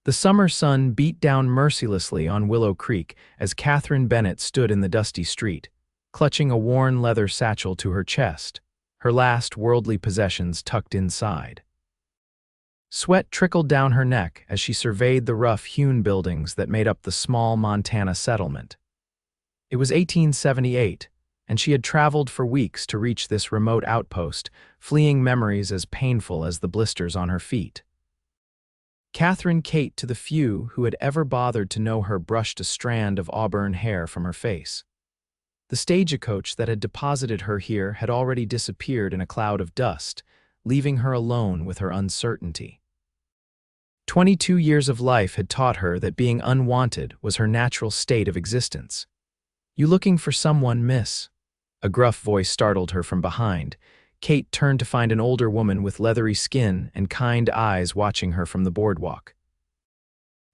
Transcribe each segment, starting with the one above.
The summer sun beat down mercilessly on Willow Creek as Katherine Bennett stood in the dusty street, clutching a worn leather satchel to her chest, her last worldly possessions tucked inside. Sweat trickled down her neck as she surveyed the rough-hewn buildings that made up the small Montana settlement. It was 1878, and she had traveled for weeks to reach this remote outpost, fleeing memories as painful as the blisters on her feet. Catherine Kate, to the few who had ever bothered to know her, brushed a strand of auburn hair from her face. The stagecoach that had deposited her here had already disappeared in a cloud of dust, leaving her alone with her uncertainty. 22 years of life had taught her that being unwanted was her natural state of existence. "You looking for someone, miss?" A gruff voice startled her from behind. Kate turned to find an older woman with leathery skin and kind eyes watching her from the boardwalk.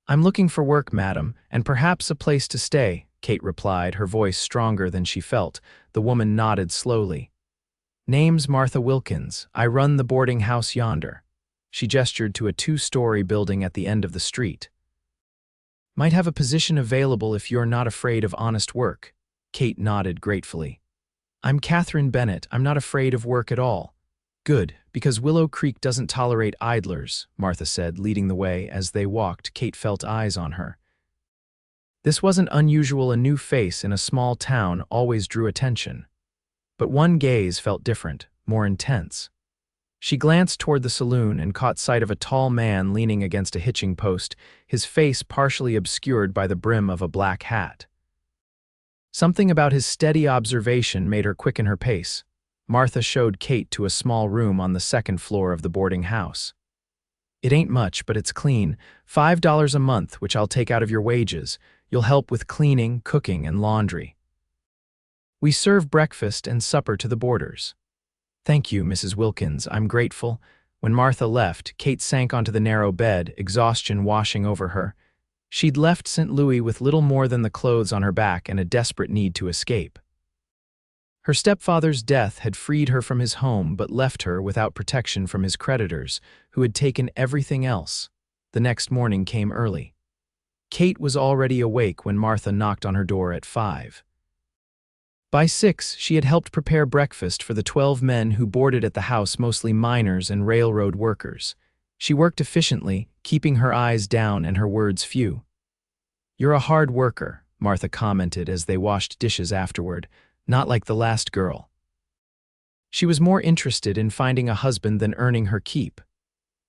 "I'm looking for work, madam, and perhaps a place to stay," Kate replied, her voice stronger than she felt. The woman nodded slowly. "Name's Martha Wilkins. I run the boarding house yonder." She gestured to a 2-story building at the end of the street. "Might have a position available if you're not afraid of honest work." Kate nodded gratefully. "I'm Katherine Bennett. I'm not afraid of work at all." "Good, because Willow Creek doesn't tolerate idlers," Martha said, leading the way. As they walked, Kate felt eyes on her. This wasn't unusual. A new face in a small town always drew attention. But one gaze felt different, more intense. She glanced toward the saloon and caught sight of a tall man leaning against a hitching post, his face partially obscured by the brim of a black hat. Something about his steady observation made her quicken her pace. Martha showed Kate to a small room on the second floor of the boarding house. "It ain't much, but it's clean. $5 a month, which I'll take out of your wages. You'll help with cleaning, cooking, and laundry. We serve breakfast and supper to the boarders." "Thank you, Mrs. Wilkins. I'm grateful." When Martha left, Kate sank onto the narrow bed, exhaustion washing over her. She'd left St. Louis with little more than the clothes on her back and a desperate need to escape. Her stepfather's death had freed her from his home but left her without protection from his creditors, who had taken everything else. The next morning came early. Kate was already awake when Martha knocked on her door at 5. By 6, she had helped prepare breakfast for the 12 men who boarded at the house, mostly miners and railroad workers. She worked efficiently, keeping her eyes down and her words few. "You're a hard worker," Martha commented as they washed dishes afterward, "not like the last girl." She was more interested in finding a husband than earning her keep.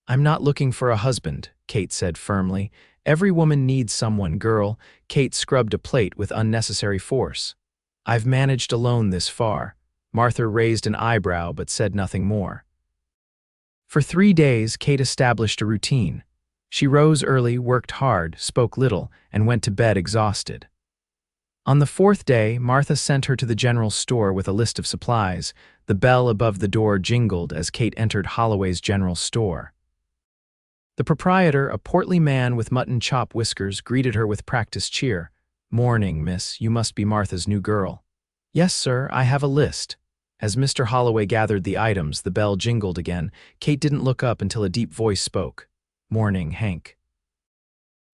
"I'm not looking for a husband," Kate said firmly. "Every woman needs someone, girl." Kate scrubbed a plate with unnecessary force. "I've managed alone this far." Martha raised an eyebrow but said nothing more. For 3 days, Kate established a routine. She rose early, worked hard, spoke little, and went to bed exhausted. On the 4th day, Martha sent her to the general store with a list of supplies. The bell above the door jingled as Kate entered Holloway's general store. The proprietor, a portly man with mutton chop whiskers, greeted her with practiced cheer. "Morning, miss. You must be Martha's new girl." "Yes, sir, I have a list." As Mr. Holloway gathered the items, the bell jingled again. Kate didn't look up until a deep voice spoke. "Morning, Hank."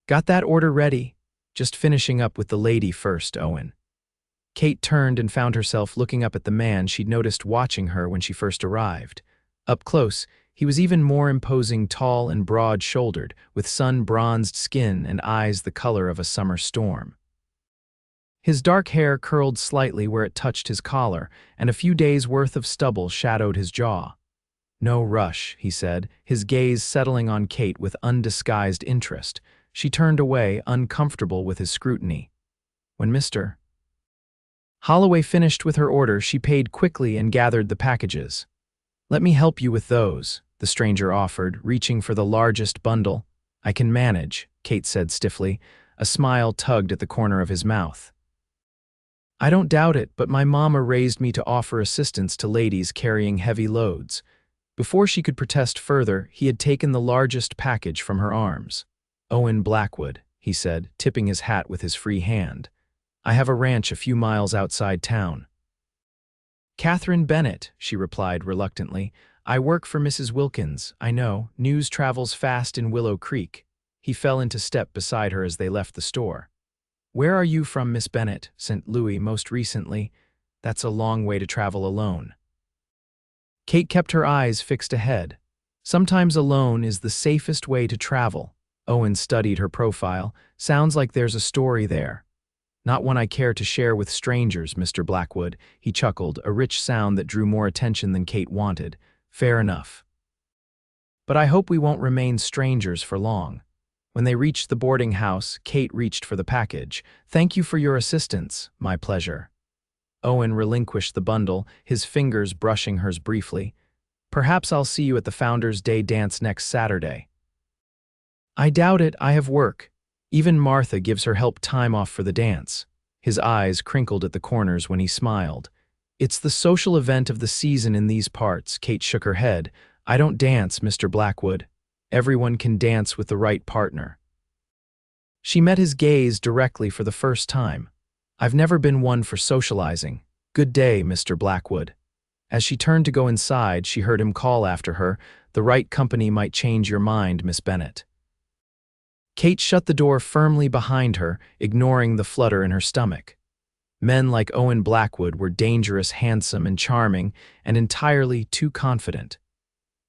"Got that order ready?" "Just finishing up with the lady first, Owen." Kate turned and found herself looking up at the man she'd noticed watching her when she first arrived. Up close, he was even more imposing, tall and broad-shouldered, with sun-bronzed skin and eyes the color of a summer storm. His dark hair curled slightly where it touched his collar, and a few days' worth of stubble shadowed his jaw. "No rush," he said, his gaze settling on Kate with undisguised interest. She turned away, uncomfortable with his scrutiny. When Mr. Holloway finished with her order, she paid quickly and gathered the packages. "Let me help you with those," the stranger offered, reaching for the largest bundle. "I can manage," Kate said stiffly. A smile tugged at the corner of his mouth. "I don't doubt it, but my mama raised me to offer assistance to ladies carrying heavy loads." Before she could protest further, he had taken the largest package from her arms. "Owen Blackwood," he said, tipping his hat with his free hand. "I have a ranch a few miles outside town." "Katherine Bennett," she replied reluctantly. "I work for Mrs. Wilkins. I know, news travels fast in Willow Creek." He fell into step beside her as they left the store. "Where are you from, Miss Bennett?" sent Louis most recently. "That's a long way to travel alone." Kate kept her eyes fixed ahead. Sometimes alone is the safest way to travel. Owen studied her profile. "Sounds like there's a story there." "Not one I care to share with strangers, Mr. Blackwood," he chuckled, a rich sound that drew more attention than Kate wanted. "Fair enough. But I hope we won't remain strangers for long." When they reached the boarding house, Kate reached for the package. "Thank you for your assistance." "My pleasure." Owen relinquished the bundle, his fingers brushing hers briefly. "Perhaps I'll see you at the Founders' Day dance next Saturday." "I doubt it, I have work." Even Martha gives her help time off for the dance. His eyes crinkled at the corners when he smiled. "It's the social event of the season in these parts." Kate shook her head. "I don't dance, Mr. Blackwood. Everyone can dance with the right partner." She met his gaze directly for the first time. "I've never been one for socializing. Good day, Mr. Blackwood." As she turned to go inside, she heard him call after her, "The right company might change your mind, Miss Bennett." Kate shut the door firmly behind her, ignoring the flutter in her stomach. Men like Owen Blackwood were dangerous, handsome, and charming, and entirely too confident.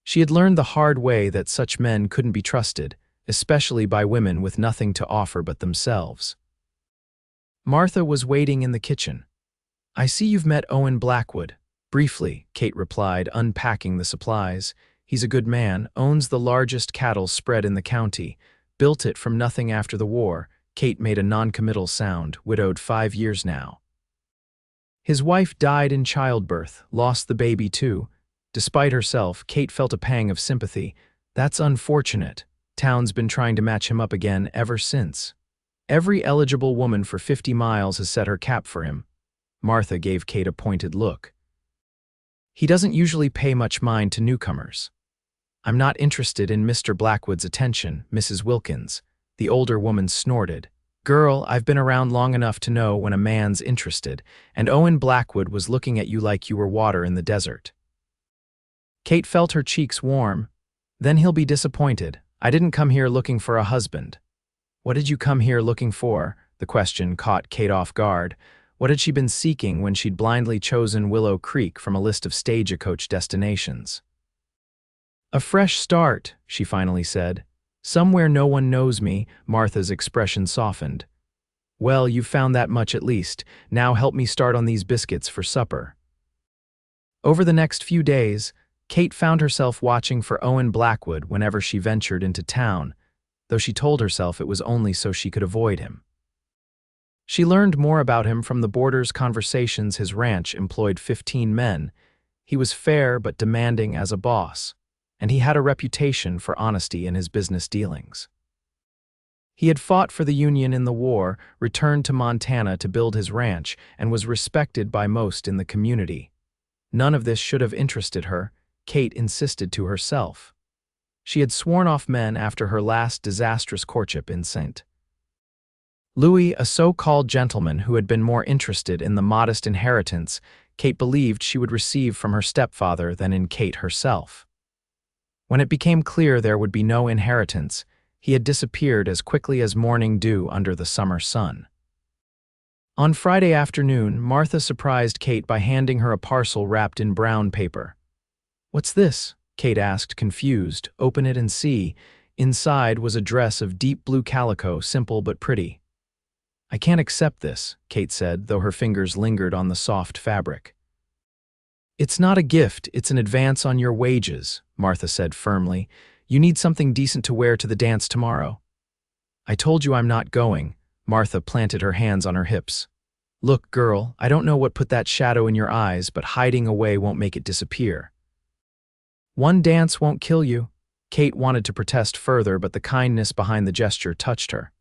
She had learned the hard way that such men couldn't be trusted, especially by women with nothing to offer but themselves. Martha was waiting in the kitchen. "I see you've met Owen Blackwood." "Briefly," Kate replied, unpacking the supplies. "He's a good man, owns the largest cattle spread in the county, built it from nothing after the war." Kate made a non-committal sound, "Widowed 5 years now." "His wife died in childbirth, lost the baby too." Despite herself, Kate felt a pang of sympathy. "That's unfortunate. Town's been trying to match him up again ever since. Every eligible woman for 50 miles has set her cap for him." Martha gave Kate a pointed look. "He doesn't usually pay much mind to newcomers." "I'm not interested in Mr. Blackwood's attention, Mrs. Wilkins." The older woman snorted. "Girl, I've been around long enough to know when a man's interested, and Owen Blackwood was looking at you like you were water in the desert." Kate felt her cheeks warm. "Then he'll be disappointed. I didn't come here looking for a husband." "What did you come here looking for?" The question caught Kate off guard. What had she been seeking when she'd blindly chosen Willow Creek from a list of stagecoach destinations? "A fresh start," she finally said. "Somewhere no one knows me." Martha's expression softened. "Well, you've found that much at least. Now help me start on these biscuits for supper." Over the next few days, Kate found herself watching for Owen Blackwood whenever she ventured into town, though she told herself it was only so she could avoid him. She learned more about him from the boarder's conversations. His ranch employed 15 men. He was fair but demanding as a boss, and he had a reputation for honesty in his business dealings. He had fought for the Union in the war, returned to Montana to build his ranch, and was respected by most in the community. None of this should have interested her, Kate insisted to herself. She had sworn off men after her last disastrous courtship in St. Louis, a so-called gentleman who had been more interested in the modest inheritance Kate believed she would receive from her stepfather than in Kate herself. When it became clear there would be no inheritance, he had disappeared as quickly as morning dew under the summer sun. On Friday afternoon, Martha surprised Kate by handing her a parcel wrapped in brown paper. "What's this?" Kate asked, confused. "Open it and see." Inside was a dress of deep blue calico, simple but pretty. "I can't accept this," Kate said, though her fingers lingered on the soft fabric. "It's not a gift, it's an advance on your wages," Martha said firmly. "You need something decent to wear to the dance tomorrow." "I told you I'm not going." Martha planted her hands on her hips. "Look, girl, I don't know what put that shadow in your eyes, but hiding away won't make it disappear. One dance won't kill you." Kate wanted to protest further, but the kindness behind the gesture touched her.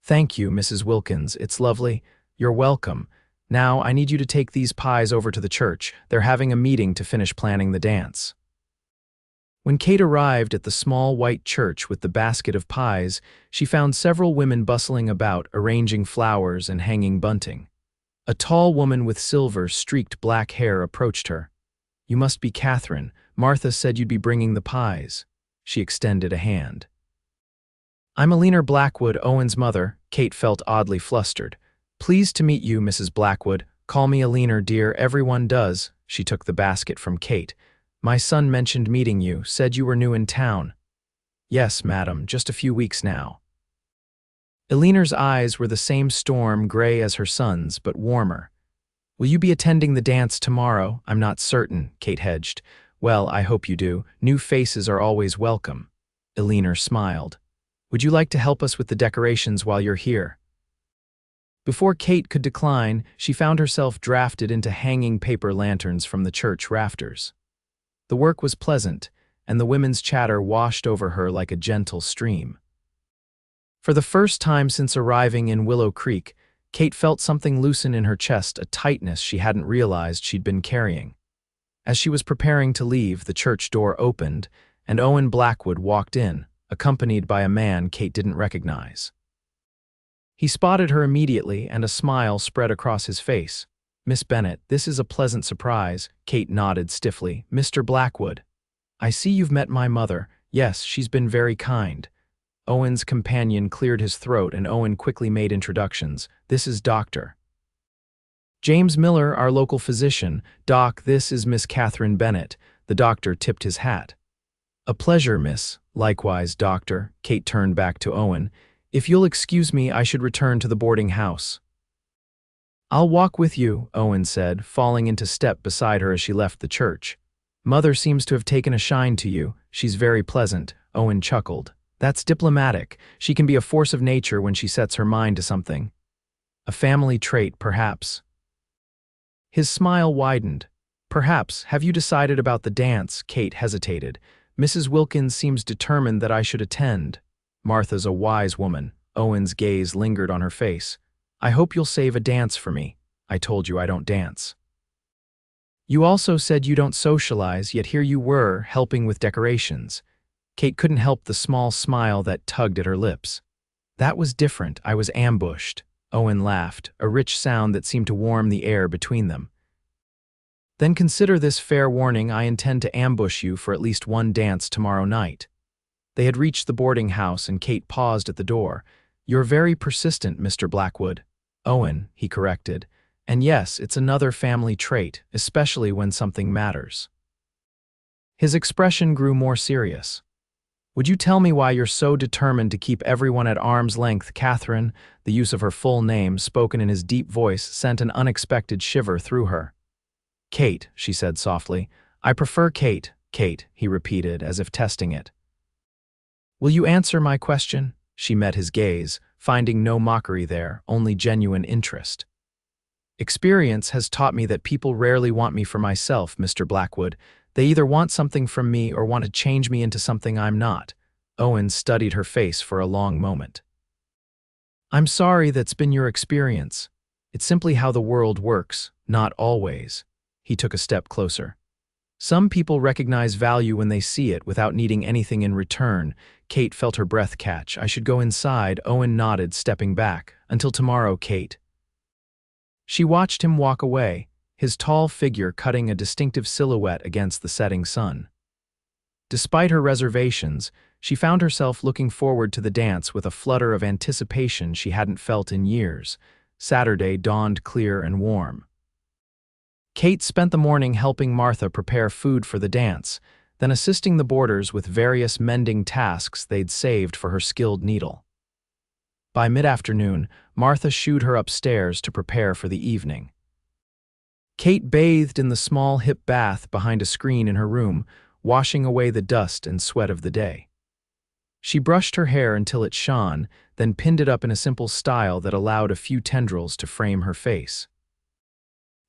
"Thank you, Mrs. Wilkins, it's lovely." "You're welcome. Now I need you to take these pies over to the church. They're having a meeting to finish planning the dance." When Kate arrived at the small white church with the basket of pies, she found several women bustling about, arranging flowers and hanging bunting. A tall woman with silver-streaked black hair approached her. "You must be Katherine. Martha said you'd be bringing the pies." She extended a hand. I'm Alina Blackwood, Owen's mother. Kate felt oddly flustered. Pleased to meet you, Mrs. Blackwood. Call me Alina, dear, everyone does. She took the basket from Kate. My son mentioned meeting you, said you were new in town. Yes, madam, just a few weeks now. Alina's eyes were the same storm gray as her son's, but warmer. Will you be attending the dance tomorrow? I'm not certain, Kate hedged. Well, I hope you do. New faces are always welcome. Alina smiled. Would you like to help us with the decorations while you're here? Before Kate could decline, she found herself drafted into hanging paper lanterns from the church rafters. The work was pleasant, and the women's chatter washed over her like a gentle stream. For the first time since arriving in Willow Creek, Kate felt something loosen in her chest, a tightness she hadn't realized she'd been carrying. As she was preparing to leave, the church door opened, and Owen Blackwood walked in, accompanied by a man Kate didn't recognize. He spotted her immediately, and a smile spread across his face. Miss Bennett, this is a pleasant surprise, Kate nodded stiffly. Mr. Blackwood. I see you've met my mother. Yes, she's been very kind. Owen's companion cleared his throat, and Owen quickly made introductions. This is Dr. James Miller, our local physician. Doc, this is Miss Katherine Bennett. The doctor tipped his hat. A pleasure, miss. Likewise, doctor. Kate turned back to Owen. If you'll excuse me, I should return to the boarding house. I'll walk with you, Owen said, falling into step beside her as she left the church. Mother seems to have taken a shine to you. She's very pleasant. Owen chuckled. That's diplomatic. She can be a force of nature when she sets her mind to something. A family trait, perhaps. His smile widened. Perhaps. Have you decided about the dance? Kate hesitated. Mrs. Wilkins seems determined that I should attend. Martha's a wise woman. Owen's gaze lingered on her face. I hope you'll save a dance for me. I told you I don't dance. You also said you don't socialize, yet here you were, helping with decorations. Kate couldn't help the small smile that tugged at her lips. That was different. I was ambushed. Owen laughed, a rich sound that seemed to warm the air between them. Then consider this fair warning. I intend to ambush you for at least one dance tomorrow night. They had reached the boarding house, and Kate paused at the door. You're very persistent, Mr. Blackwood. Owen, he corrected. And yes, it's another family trait, especially when something matters. His expression grew more serious. Would you tell me why you're so determined to keep everyone at arm's length? Katherine, the use of her full name, spoken in his deep voice, sent an unexpected shiver through her. Kate, she said softly. I prefer Kate. Kate, he repeated, as if testing it. Will you answer my question? She met his gaze, finding no mockery there, only genuine interest. Experience has taught me that people rarely want me for myself, Mr. Blackwood. They either want something from me or want to change me into something I'm not. Owen studied her face for a long moment. I'm sorry that's been your experience. It's simply how the world works, not always. He took a step closer. Some people recognize value when they see it without needing anything in return. Kate felt her breath catch. I should go inside. Owen nodded, stepping back. Until tomorrow, Kate. She watched him walk away, his tall figure cutting a distinctive silhouette against the setting sun. Despite her reservations, she found herself looking forward to the dance with a flutter of anticipation she hadn't felt in years. Saturday dawned clear and warm. Kate spent the morning helping Martha prepare food for the dance, then assisting the boarders with various mending tasks they'd saved for her skilled needle. By mid-afternoon, Martha shooed her upstairs to prepare for the evening. Kate bathed in the small hip bath behind a screen in her room, washing away the dust and sweat of the day. She brushed her hair until it shone, then pinned it up in a simple style that allowed a few tendrils to frame her face.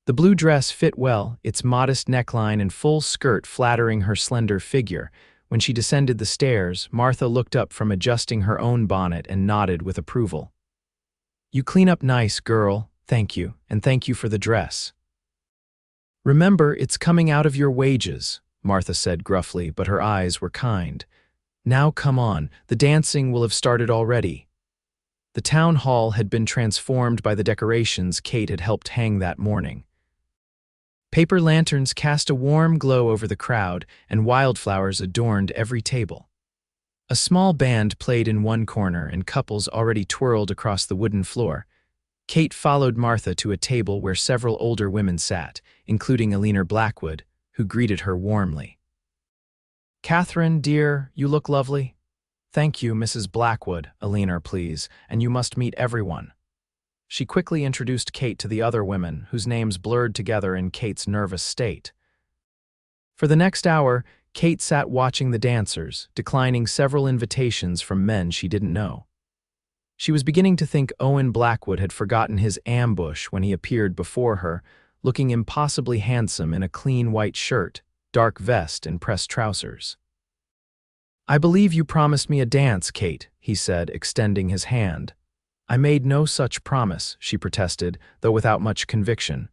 The blue dress fit well, its modest neckline and full skirt flattering her slender figure. When she descended the stairs, Martha looked up from adjusting her own bonnet and nodded with approval. You clean up nice, girl. Thank you, and thank you for the dress. Remember, it's coming out of your wages, Martha said gruffly, but her eyes were kind. Now come on, the dancing will have started already. The town hall had been transformed by the decorations Kate had helped hang that morning. Paper lanterns cast a warm glow over the crowd, and wildflowers adorned every table. A small band played in one corner and couples already twirled across the wooden floor. Kate followed Martha to a table where several older women sat, including Owen Blackwood, who greeted her warmly. "Katherine, dear, you look lovely." "Thank you, Mrs. Blackwood," Owen, please, "and you must meet everyone." She quickly introduced Kate to the other women, whose names blurred together in Kate's nervous state. For the next hour, Kate sat watching the dancers, declining several invitations from men she didn't know. She was beginning to think Owen Blackwood had forgotten his ambush when he appeared before her, looking impossibly handsome in a clean white shirt, dark vest, and pressed trousers. "I believe you promised me a dance, Kate," he said, extending his hand. "I made no such promise," she protested, though without much conviction.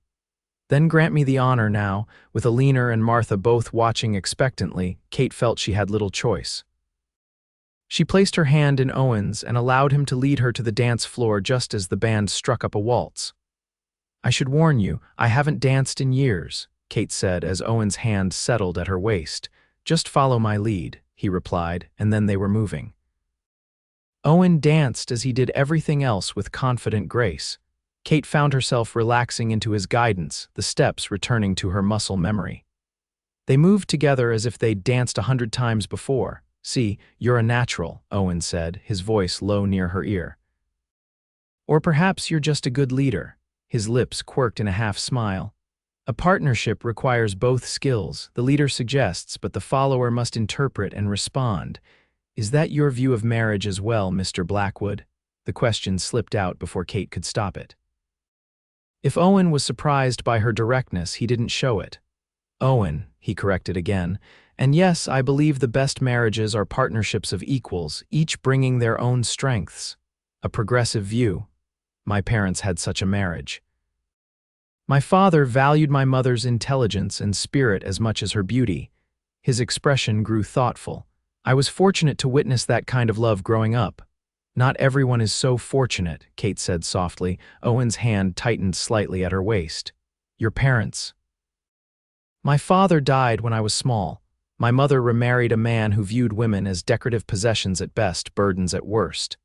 "Then grant me the honor now." With Owen and Martha both watching expectantly, Kate felt she had little choice. She placed her hand in Owen's and allowed him to lead her to the dance floor just as the band struck up a waltz. "I should warn you, I haven't danced in years," Kate said as Owen's hand settled at her waist. "Just follow my lead," he replied, and then they were moving. Owen danced as he did everything else with confident grace. Kate found herself relaxing into his guidance, the steps returning to her muscle memory. They moved together as if they'd danced 100 times before. "See, you're a natural," Owen said, his voice low near her ear. "Or perhaps you're just a good leader." His lips quirked in a half-smile. "A partnership requires both skills, the leader suggests, but the follower must interpret and respond. Is that your view of marriage as well, Mr. Blackwood?" The question slipped out before Kate could stop it. If Owen was surprised by her directness, he didn't show it. "Owen," he corrected again, "and yes, I believe the best marriages are partnerships of equals, each bringing their own strengths. A progressive view. My parents had such a marriage. My father valued my mother's intelligence and spirit as much as her beauty." His expression grew thoughtful. "I was fortunate to witness that kind of love growing up." "Not everyone is so fortunate," Kate said softly. Owen's hand tightened slightly at her waist. "Your parents?" "My father died when I was small. My mother remarried a man who viewed women as decorative possessions at best, burdens at worst."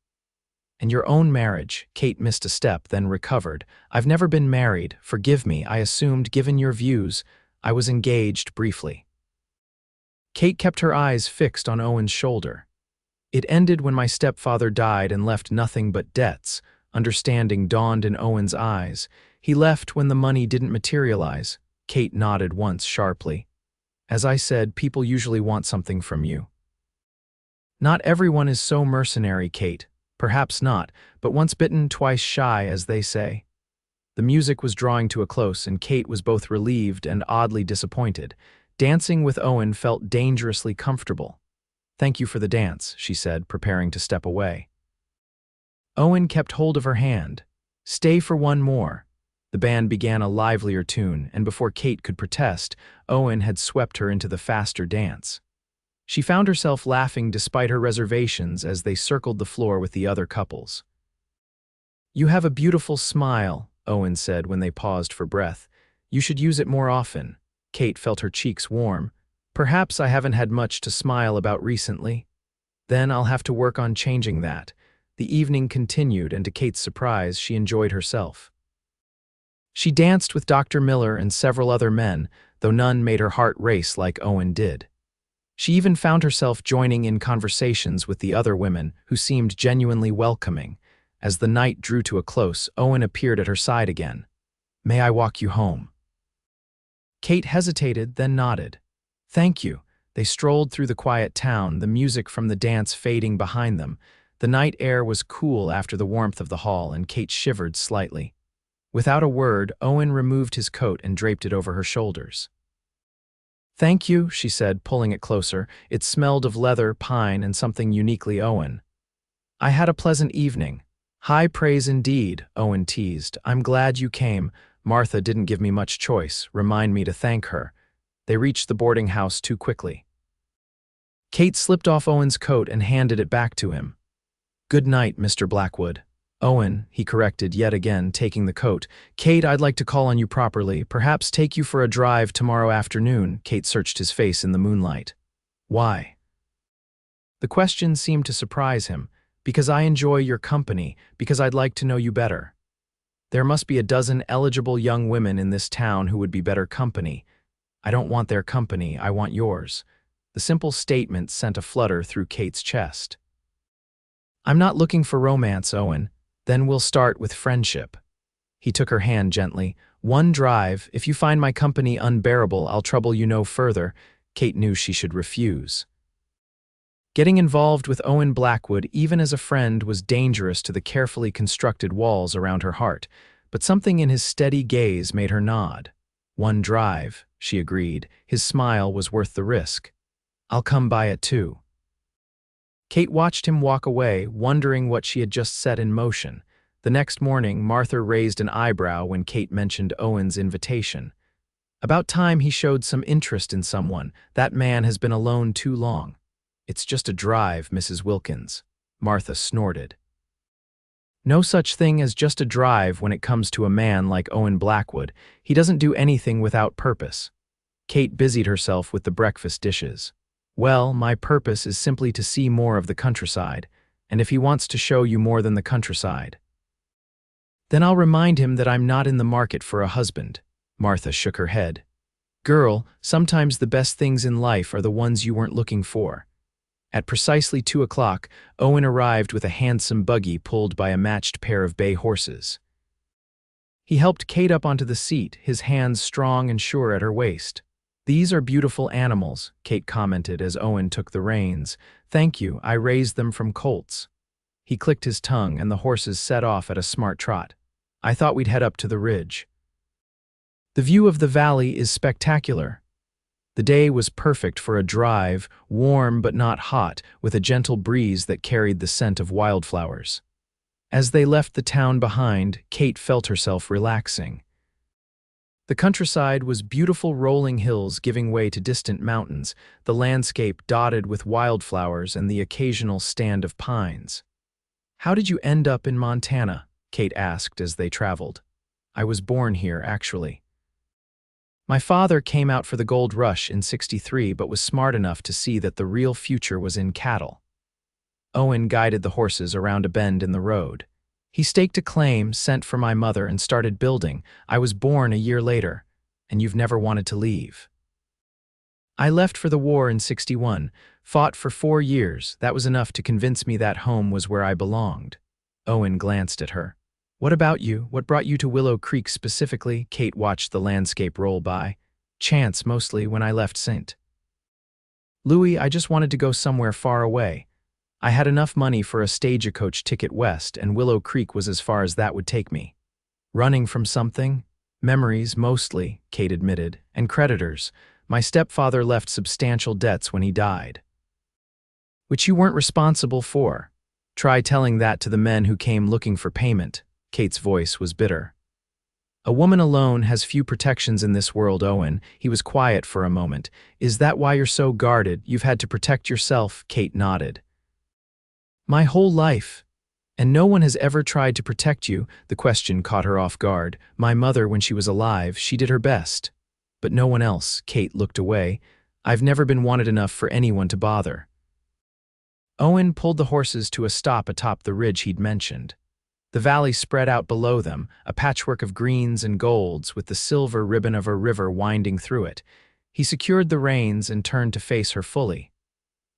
"And your own marriage?" Kate missed a step, then recovered. "I've never been married. Forgive me, I assumed, given your views, I was engaged briefly." Kate kept her eyes fixed on Owen's shoulder. "It ended when my stepfather died and left nothing but debts." Understanding dawned in Owen's eyes. "He left when the money didn't materialize." Kate nodded once sharply. "As I said, people usually want something from you." "Not everyone is so mercenary, Kate. Perhaps not, but once bitten, twice shy, as they say." The music was drawing to a close, and Kate was both relieved and oddly disappointed. Dancing with Owen felt dangerously comfortable. "Thank you for the dance," she said, preparing to step away. Owen kept hold of her hand. "Stay for one more." The band began a livelier tune, and before Kate could protest, Owen had swept her into the faster dance. She found herself laughing despite her reservations as they circled the floor with the other couples. "You have a beautiful smile," Owen said when they paused for breath. "You should use it more often." Kate felt her cheeks warm. "Perhaps I haven't had much to smile about recently. Then I'll have to work on changing that." The evening continued, and to Kate's surprise, she enjoyed herself. She danced with Dr. Miller and several other men, though none made her heart race like Owen did. She even found herself joining in conversations with the other women, who seemed genuinely welcoming. As the night drew to a close, Owen appeared at her side again. "May I walk you home?" Kate hesitated, then nodded. "Thank you." They strolled through the quiet town, the music from the dance fading behind them. The night air was cool after the warmth of the hall, and Kate shivered slightly. Without a word, Owen removed his coat and draped it over her shoulders. "Thank you," she said, pulling it closer. It smelled of leather, pine, and something uniquely Owen. "I had a pleasant evening." "High praise indeed," Owen teased. "I'm glad you came. Martha didn't give me much choice. Remind me to thank her." They reached the boarding house too quickly. Kate slipped off Owen's coat and handed it back to him. "Good night, Mr. Blackwood." "Owen," he corrected yet again, taking the coat. "Kate, I'd like to call on you properly. Perhaps take you for a drive tomorrow afternoon." Kate searched his face in the moonlight. "Why?" The question seemed to surprise him. Because I enjoy your company, because I'd like to know you better. There must be a dozen eligible young women in this town who would be better company. I don't want their company, I want yours. The simple statement sent a flutter through Kate's chest. I'm not looking for romance, Owen. Then we'll start with friendship. He took her hand gently. One drive. If you find my company unbearable, I'll trouble you no further. Kate knew she should refuse. Getting involved with Owen Blackwood, even as a friend, was dangerous to the carefully constructed walls around her heart, but something in his steady gaze made her nod. One drive, she agreed. His smile was worth the risk. I'll come by it too. Kate watched him walk away, wondering what she had just set in motion. The next morning, Martha raised an eyebrow when Kate mentioned Owen's invitation. About time he showed some interest in someone. That man has been alone too long. It's just a drive, Mrs. Wilkins. Martha snorted. No such thing as just a drive when it comes to a man like Owen Blackwood. He doesn't do anything without purpose. Kate busied herself with the breakfast dishes. Well, my purpose is simply to see more of the countryside, and if he wants to show you more than the countryside, then I'll remind him that I'm not in the market for a husband. Martha shook her head. Girl, sometimes the best things in life are the ones you weren't looking for. At precisely 2 o'clock, Owen arrived with a handsome buggy pulled by a matched pair of bay horses. He helped Kate up onto the seat, his hands strong and sure at her waist. These are beautiful animals, Kate commented as Owen took the reins. Thank you, I raised them from colts. He clicked his tongue and the horses set off at a smart trot. I thought we'd head up to the ridge. The view of the valley is spectacular. The day was perfect for a drive, warm but not hot, with a gentle breeze that carried the scent of wildflowers. As they left the town behind, Kate felt herself relaxing. The countryside was beautiful rolling hills giving way to distant mountains, the landscape dotted with wildflowers and the occasional stand of pines. How did you end up in Montana? Kate asked as they traveled. I was born here, actually. My father came out for the gold rush in '63 but was smart enough to see that the real future was in cattle. Owen guided the horses around a bend in the road. He staked a claim sent for my mother and started building. I was born a year later, and you've never wanted to leave. I left for the war in '61, fought for 4 years. That was enough to convince me that home was where I belonged. Owen glanced at her. What about you? What brought you to Willow Creek specifically? Kate watched the landscape roll by. Chance, mostly, when I left St. Louis, I just wanted to go somewhere far away. I had enough money for a stagecoach ticket west, and Willow Creek was as far as that would take me. Running from something? Memories, mostly, Kate admitted, and creditors. My stepfather left substantial debts when he died. Which you weren't responsible for. Try telling that to the men who came looking for payment. Kate's voice was bitter. A woman alone has few protections in this world, Owen. He was quiet for a moment. Is that why you're so guarded? You've had to protect yourself? Kate nodded. My whole life. And no one has ever tried to protect you. The question caught her off guard. My mother, when she was alive, she did her best. But no one else. Kate looked away. I've never been wanted enough for anyone to bother. Owen pulled the horses to a stop atop the ridge he'd mentioned. The valley spread out below them, a patchwork of greens and golds with the silver ribbon of a river winding through it. He secured the reins and turned to face her fully.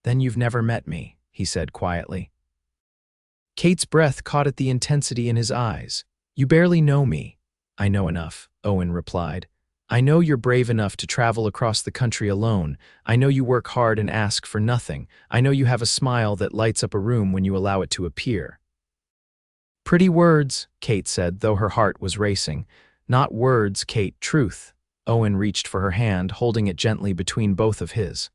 Then you've never met me, he said quietly. Kate's breath caught at the intensity in his eyes. You barely know me. I know enough, Owen replied. I know you're brave enough to travel across the country alone. I know you work hard and ask for nothing. I know you have a smile that lights up a room when you allow it to appear. Pretty words, Kate said, though her heart was racing. Not words, Kate, truth. Owen reached for her hand, holding it gently between both of his.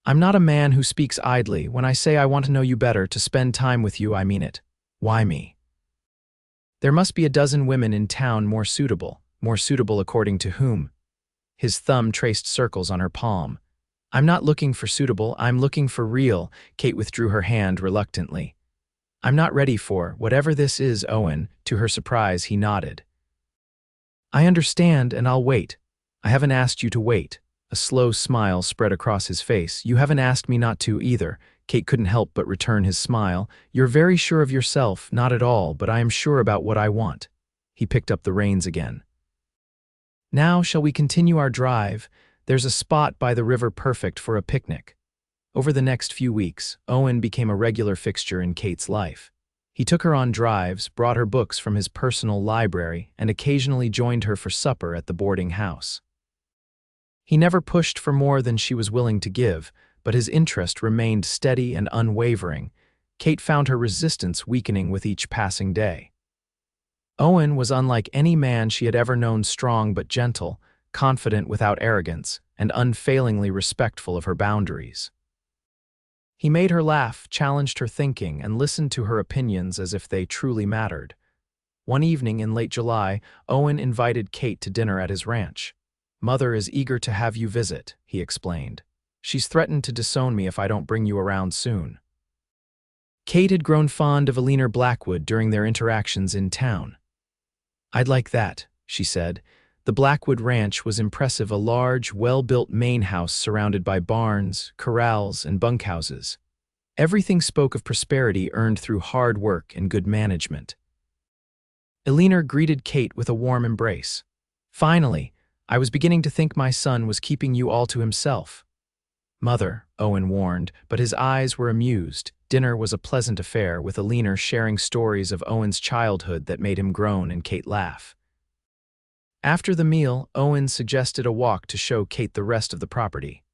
I'm not a man who speaks idly. When I say I want to know you better, to spend time with you, I mean it. Why me? There must be a dozen women in town more suitable according to whom? His thumb traced circles on her palm. I'm not looking for suitable, I'm looking for real. Kate withdrew her hand reluctantly. I'm not ready for whatever this is, Owen. To her surprise, he nodded. I understand, and I'll wait. I haven't asked you to wait. A slow smile spread across his face. You haven't asked me not to either. Kate couldn't help but return his smile. "You're very sure of yourself, not at all, but I am sure about what I want." He picked up the reins again. "Now shall we continue our drive? There's a spot by the river perfect for a picnic." Over the next few weeks, Owen became a regular fixture in Kate's life. He took her on drives, brought her books from his personal library, and occasionally joined her for supper at the boarding house. He never pushed for more than she was willing to give, but his interest remained steady and unwavering. Kate found her resistance weakening with each passing day. Owen was unlike any man she had ever known, strong but gentle, confident without arrogance, and unfailingly respectful of her boundaries. He made her laugh, challenged her thinking, and listened to her opinions as if they truly mattered. One evening in late July, Owen invited Kate to dinner at his ranch. "Mother is eager to have you visit," he explained. "She's threatened to disown me if I don't bring you around soon." Kate had grown fond of Owen Blackwood during their interactions in town. "I'd like that," she said. The Blackwood Ranch was impressive, a large, well-built main house surrounded by barns, corrals, and bunkhouses. Everything spoke of prosperity earned through hard work and good management. Owen greeted Kate with a warm embrace. "Finally, I was beginning to think my son was keeping you all to himself." "Mother," Owen warned, but his eyes were amused. Dinner was a pleasant affair, with Owen sharing stories of Owen's childhood that made him groan and Kate laugh. After the meal, Owen suggested a walk to show Kate the rest of the property.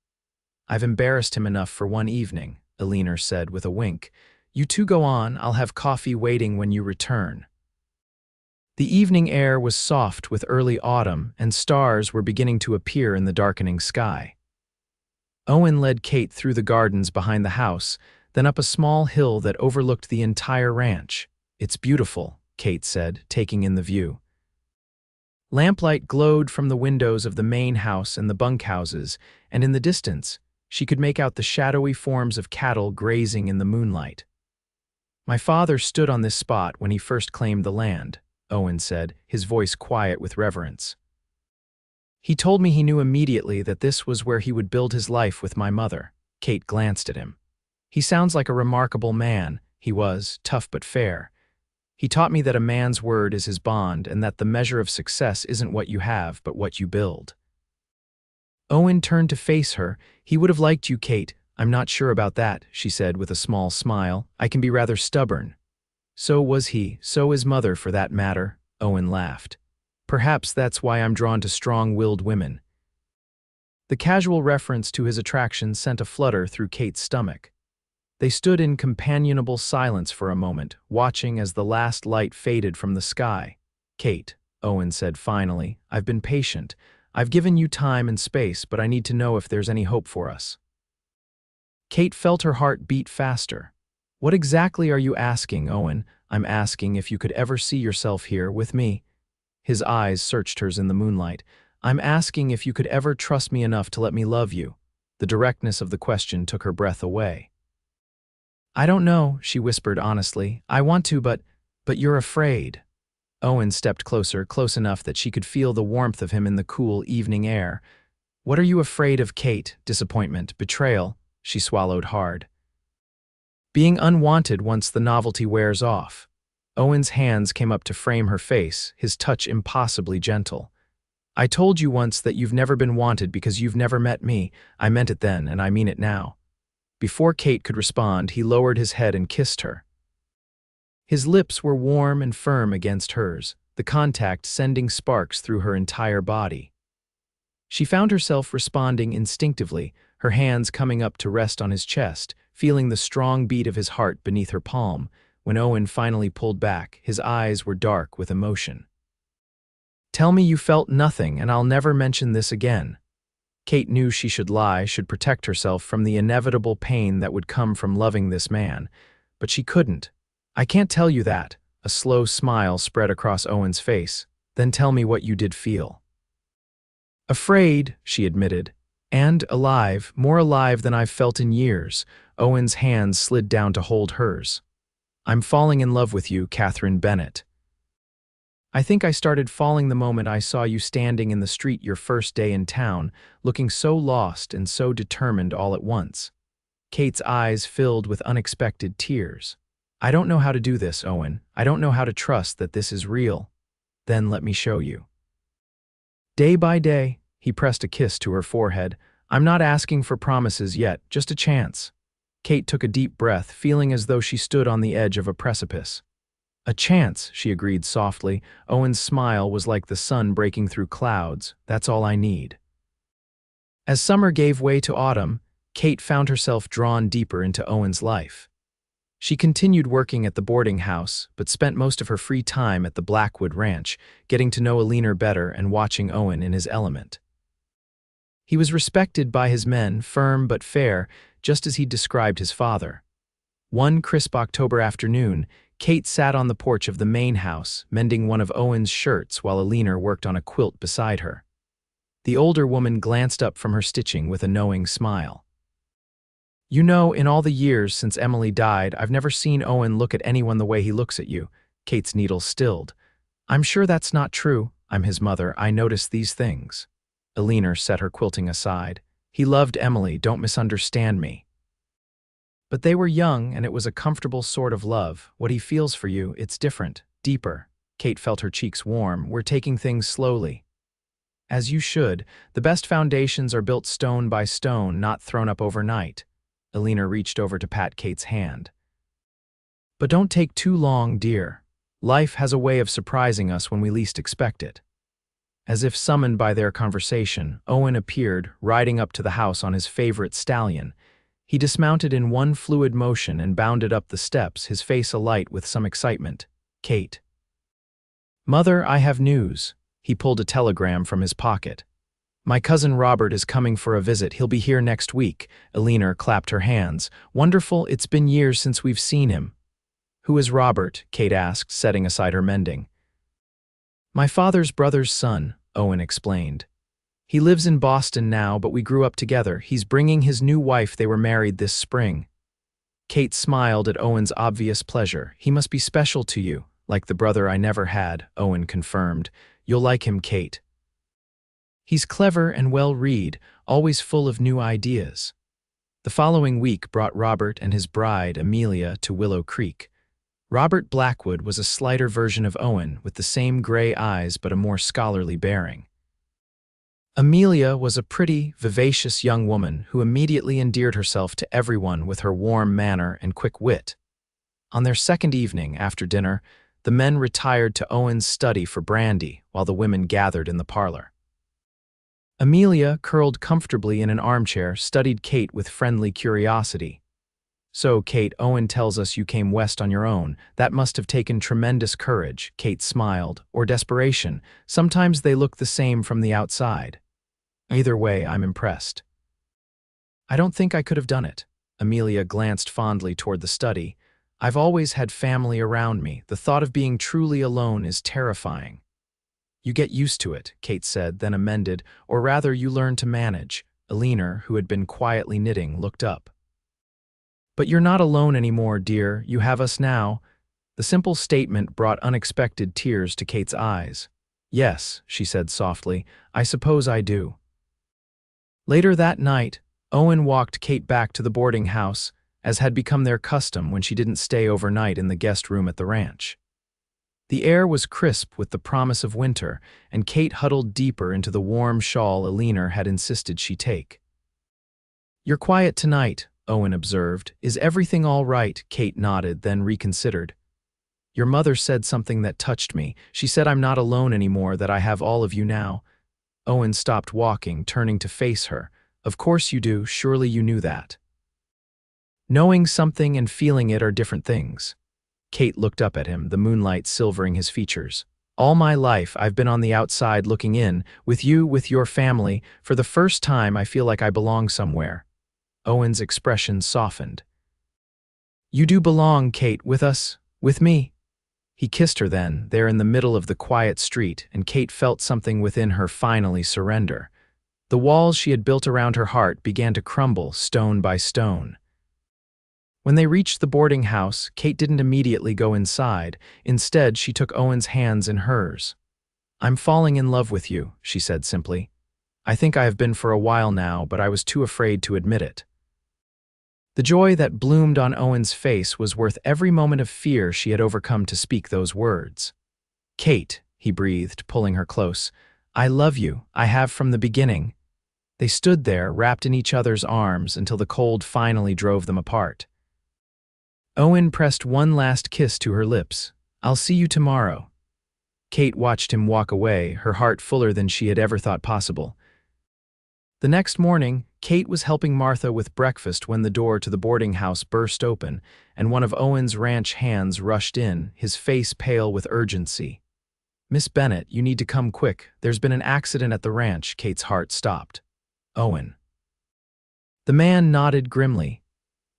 "I've embarrassed him enough for one evening," Owen said with a wink. "You two go on, I'll have coffee waiting when you return." The evening air was soft with early autumn, and stars were beginning to appear in the darkening sky. Owen led Kate through the gardens behind the house, then up a small hill that overlooked the entire ranch. "It's beautiful," Kate said, taking in the view. Lamplight glowed from the windows of the main house and the bunkhouses, and in the distance, she could make out the shadowy forms of cattle grazing in the moonlight. "My father stood on this spot when he first claimed the land," Owen said, his voice quiet with reverence. "He told me he knew immediately that this was where he would build his life with my mother." Kate glanced at him. "He sounds like a remarkable man." He was, tough but fair. "He taught me that a man's word is his bond, and that the measure of success isn't what you have, but what you build." Owen turned to face her. "He would have liked you, Kate." "I'm not sure about that," she said with a small smile. "I can be rather stubborn." "So was he, so is mother for that matter," Owen laughed. "Perhaps that's why I'm drawn to strong-willed women." The casual reference to his attraction sent a flutter through Kate's stomach. They stood in companionable silence for a moment, watching as the last light faded from the sky. "Kate," Owen said finally, "I've been patient. I've given you time and space, but I need to know if there's any hope for us." Kate felt her heart beat faster. "What exactly are you asking, Owen?" "I'm asking if you could ever see yourself here with me." His eyes searched hers in the moonlight. "I'm asking if you could ever trust me enough to let me love you." The directness of the question took her breath away. "I don't know," she whispered honestly. "I want to, but you're afraid." Owen stepped closer, close enough that she could feel the warmth of him in the cool evening air. "What are you afraid of, Kate?" "Disappointment, betrayal." She swallowed hard. "Being unwanted once the novelty wears off." Owen's hands came up to frame her face, his touch impossibly gentle. "I told you once that you've never been wanted because you've never met me. I meant it then, and I mean it now." Before Kate could respond, he lowered his head and kissed her. His lips were warm and firm against hers, the contact sending sparks through her entire body. She found herself responding instinctively, her hands coming up to rest on his chest, feeling the strong beat of his heart beneath her palm. When Owen finally pulled back, his eyes were dark with emotion. "Tell me you felt nothing, and I'll never mention this again." Kate knew she should lie, should protect herself from the inevitable pain that would come from loving this man, but she couldn't. "I can't tell you that." A slow smile spread across Owen's face. "Then tell me what you did feel." "Afraid," she admitted. "And alive, more alive than I've felt in years." Owen's hands slid down to hold hers. "I'm falling in love with you, Katherine Bennett. I think I started falling the moment I saw you standing in the street your first day in town, looking so lost and so determined all at once." Kate's eyes filled with unexpected tears. "I don't know how to do this, Owen. I don't know how to trust that this is real." "Then let me show you." Day by day, he pressed a kiss to her forehead. "I'm not asking for promises yet, just a chance." Kate took a deep breath, feeling as though she stood on the edge of a precipice. "A chance," she agreed softly. Owen's smile was like the sun breaking through clouds. "That's all I need." As summer gave way to autumn, Kate found herself drawn deeper into Owen's life. She continued working at the boarding house, but spent most of her free time at the Blackwood ranch, getting to know Alina better and watching Owen in his element. He was respected by his men, firm but fair, just as he described his father. One crisp October afternoon, Kate sat on the porch of the main house, mending one of Owen's shirts while Alina worked on a quilt beside her. The older woman glanced up from her stitching with a knowing smile. "You know, in all the years since Emily died, I've never seen Owen look at anyone the way he looks at you." Kate's needle stilled. "I'm sure that's not true. I'm his mother. I notice these things." Alina set her quilting aside. "He loved Emily, don't misunderstand me." "But they were young, and it was a comfortable sort of love. What he feels for you, it's different, deeper." Kate felt her cheeks warm. "We're taking things slowly." "As you should. The best foundations are built stone by stone, not thrown up overnight." Alina reached over to pat Kate's hand. "But don't take too long, dear. Life has a way of surprising us when we least expect it." As if summoned by their conversation, Owen appeared, riding up to the house on his favorite stallion. He dismounted in one fluid motion and bounded up the steps, his face alight with some excitement. "Kate." "Mother, I have news." He pulled a telegram from his pocket. "My cousin Robert is coming for a visit. He'll be here next week." Alina clapped her hands. "Wonderful, it's been years since we've seen him." "Who is Robert?" Kate asked, setting aside her mending. "My father's brother's son," Owen explained. "He lives in Boston now, but we grew up together. He's bringing his new wife. They were married this spring." Kate smiled at Owen's obvious pleasure. "He must be special to you." "Like the brother I never had," Owen confirmed. "You'll like him, Kate. He's clever and well-read, always full of new ideas." The following week brought Robert and his bride, Amelia, to Willow Creek. Robert Blackwood was a slighter version of Owen, with the same gray eyes but a more scholarly bearing. Amelia was a pretty, vivacious young woman who immediately endeared herself to everyone with her warm manner and quick wit. On their second evening, after dinner, the men retired to Owen's study for brandy, while the women gathered in the parlor. Amelia, curled comfortably in an armchair, studied Kate with friendly curiosity. "So, Kate, Owen tells us you came west on your own. That must have taken tremendous courage." Kate smiled. "Or desperation. Sometimes they look the same from the outside. Either way, I'm impressed." "I don't think I could have done it." Amelia glanced fondly toward the study. "I've always had family around me. The thought of being truly alone is terrifying." "You get used to it," Kate said, then amended, "or rather you learn to manage." Alina, who had been quietly knitting, looked up. "But you're not alone anymore, dear. You have us now." The simple statement brought unexpected tears to Kate's eyes. "Yes," she said softly, "I suppose I do." Later that night, Owen walked Kate back to the boarding house, as had become their custom when she didn't stay overnight in the guest room at the ranch. The air was crisp with the promise of winter, and Kate huddled deeper into the warm shawl Alina had insisted she take. "You're quiet tonight," Owen observed. "Is everything all right?" Kate nodded, then reconsidered. "Your mother said something that touched me. She said I'm not alone anymore, that I have all of you now." Owen stopped walking, turning to face her. "Of course you do. Surely you knew that." "Knowing something and feeling it are different things." Kate looked up at him, the moonlight silvering his features. "All my life, I've been on the outside looking in, with you, with your family. For the first time, I feel like I belong somewhere." Owen's expression softened. "You do belong, Kate, with us, with me." He kissed her then, there in the middle of the quiet street, and Kate felt something within her finally surrender. The walls she had built around her heart began to crumble, stone by stone. When they reached the boarding house, Kate didn't immediately go inside. Instead, she took Owen's hands in hers. "I'm falling in love with you," she said simply. "I think I have been for a while now, but I was too afraid to admit it." The joy that bloomed on Owen's face was worth every moment of fear she had overcome to speak those words. "Kate," he breathed, pulling her close. "I love you. I have from the beginning." They stood there, wrapped in each other's arms, until the cold finally drove them apart. Owen pressed one last kiss to her lips. "I'll see you tomorrow." Kate watched him walk away, her heart fuller than she had ever thought possible. The next morning, Kate was helping Martha with breakfast when the door to the boarding house burst open, and one of Owen's ranch hands rushed in, his face pale with urgency. "Miss Bennett, you need to come quick. There's been an accident at the ranch." Kate's heart stopped. "Owen." The man nodded grimly.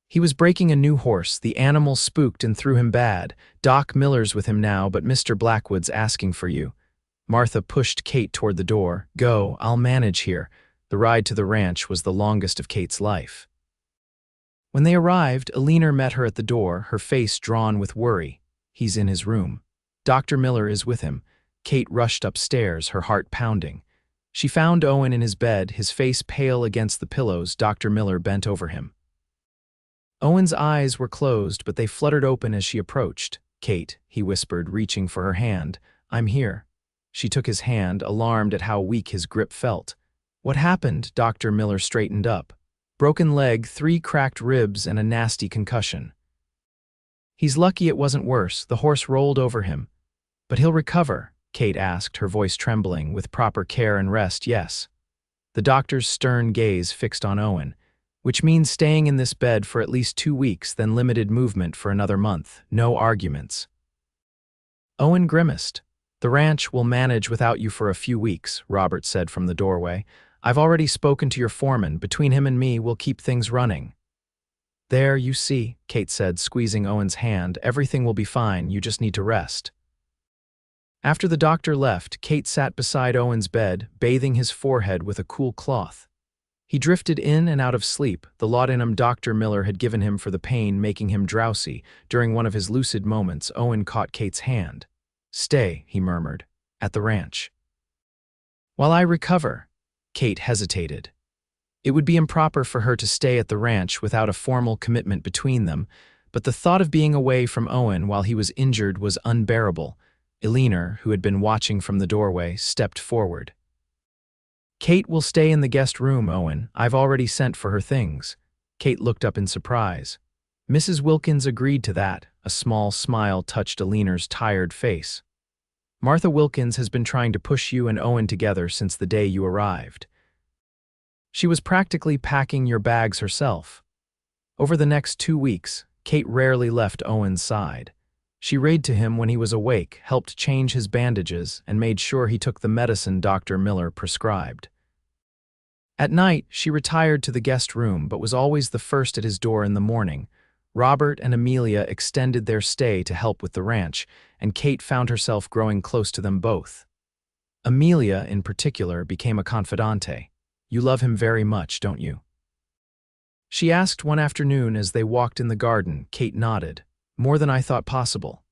He was breaking a new horse. The animal spooked and threw him bad. "Doc Miller's with him now, but Mr. Blackwood's asking for you." Martha pushed Kate toward the door. "Go, I'll manage here." The ride to the ranch was the longest of Kate's life. When they arrived, Alina met her at the door, her face drawn with worry. "He's in his room. Dr. Miller is with him." Kate rushed upstairs, her heart pounding. She found Owen in his bed, his face pale against the pillows. Dr. Miller bent over him. Owen's eyes were closed, but they fluttered open as she approached. "Kate," he whispered, reaching for her hand. "I'm here." She took his hand, alarmed at how weak his grip felt. "What happened?" Dr. Miller straightened up. "Broken leg, 3 cracked ribs, and a nasty concussion." "He's lucky it wasn't worse. The horse rolled over him." "But he'll recover?" Kate asked, her voice trembling. "With proper care and rest, yes." The doctor's stern gaze fixed on Owen. "Which means staying in this bed for at least 2 weeks, then limited movement for another month. No arguments." Owen grimaced. "The ranch will manage without you for a few weeks," Robert said from the doorway. "I've already spoken to your foreman. Between him and me, we'll keep things running." "There, you see," Kate said, squeezing Owen's hand. "Everything will be fine. You just need to rest." After the doctor left, Kate sat beside Owen's bed, bathing his forehead with a cool cloth. He drifted in and out of sleep, the laudanum Dr. Miller had given him for the pain making him drowsy. During one of his lucid moments, Owen caught Kate's hand. "Stay," he murmured, "at the ranch." "While I recover." Kate hesitated. It would be improper for her to stay at the ranch without a formal commitment between them, but the thought of being away from Owen while he was injured was unbearable. Alina, who had been watching from the doorway, stepped forward. "Kate will stay in the guest room, Owen. I've already sent for her things." Kate looked up in surprise. "Mrs. Wilkins agreed to that." A small smile touched Alina's tired face. "Martha Wilkins has been trying to push you and Owen together since the day you arrived. She was practically packing your bags herself." Over the next 2 weeks, Kate rarely left Owen's side. She read to him when he was awake, helped change his bandages, and made sure he took the medicine Dr. Miller prescribed. At night, she retired to the guest room, but was always the first at his door in the morning. Robert and Amelia extended their stay to help with the ranch, and Kate found herself growing close to them both. Amelia, in particular, became a confidante. "You love him very much, don't you?" she asked one afternoon as they walked in the garden. Kate nodded. "More than I thought possible."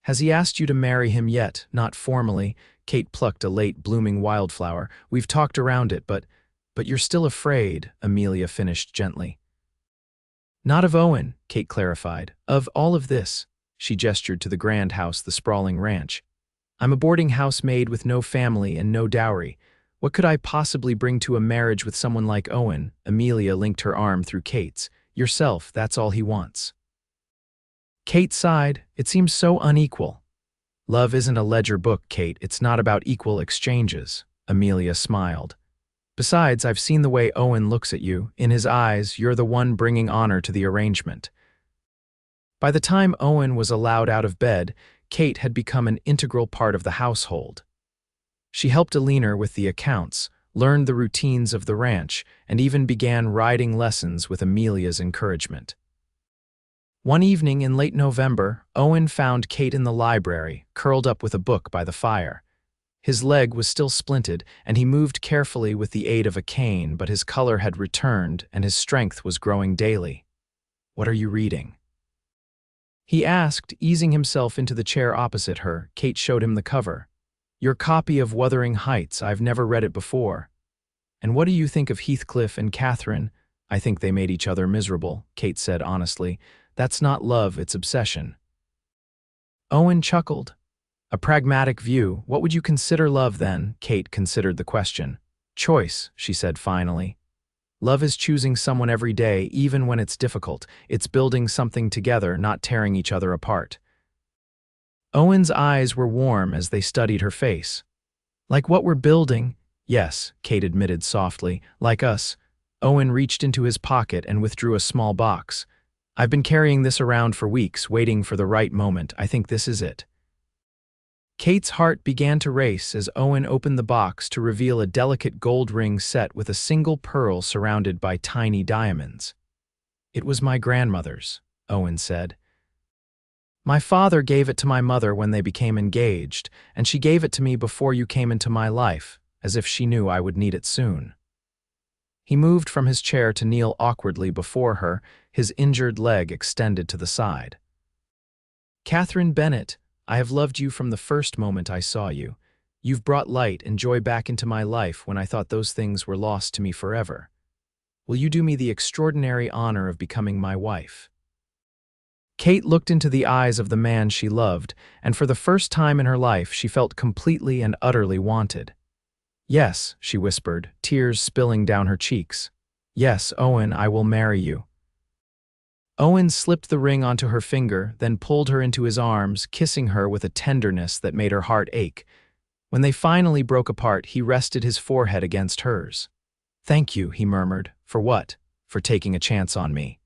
"Has he asked you to marry him yet?" "Not formally." Kate plucked a late blooming wildflower. "We've talked around it, but you're still afraid," Amelia finished gently. "Not of Owen," Kate clarified. "Of all of this." She gestured to the grand house, the sprawling ranch. "I'm a boarding housemaid with no family and no dowry. What could I possibly bring to a marriage with someone like Owen?" Amelia linked her arm through Kate's. "Yourself, that's all he wants." Kate sighed. "It seems so unequal." "Love isn't a ledger book, Kate. It's not about equal exchanges." Amelia smiled. "Besides, I've seen the way Owen looks at you. In his eyes, you're the one bringing honor to the arrangement." By the time Owen was allowed out of bed, Kate had become an integral part of the household. She helped Alina with the accounts, learned the routines of the ranch, and even began riding lessons with Amelia's encouragement. One evening in late November, Owen found Kate in the library, curled up with a book by the fire. His leg was still splinted, and he moved carefully with the aid of a cane, but his color had returned and his strength was growing daily. "What are you reading?" he asked, easing himself into the chair opposite her. Kate showed him the cover. "Your copy of Wuthering Heights. I've never read it before." "And what do you think of Heathcliff and Catherine?" I think they made each other miserable, Kate said honestly. That's not love, it's obsession. Owen chuckled. A pragmatic view. What would you consider love then? Kate considered the question. Choice, she said finally. Love is choosing someone every day, even when it's difficult. It's building something together, not tearing each other apart. Owen's eyes were warm as they studied her face. Like what we're building? Yes, Kate admitted softly. Like us. Owen reached into his pocket and withdrew a small box. I've been carrying this around for weeks, waiting for the right moment. I think this is it. Kate's heart began to race as Owen opened the box to reveal a delicate gold ring set with a single pearl surrounded by tiny diamonds. It was my grandmother's, Owen said. My father gave it to my mother when they became engaged, and she gave it to me before you came into my life, as if she knew I would need it soon. He moved from his chair to kneel awkwardly before her, his injured leg extended to the side. Katherine Bennett, I have loved you from the first moment I saw you. You've brought light and joy back into my life when I thought those things were lost to me forever. Will you do me the extraordinary honor of becoming my wife? Kate looked into the eyes of the man she loved, and for the first time in her life she felt completely and utterly wanted. Yes, she whispered, tears spilling down her cheeks. Yes, Owen, I will marry you. Owen slipped the ring onto her finger, then pulled her into his arms, kissing her with a tenderness that made her heart ache. When they finally broke apart, he rested his forehead against hers. Thank you, he murmured. For what? For taking a chance on me.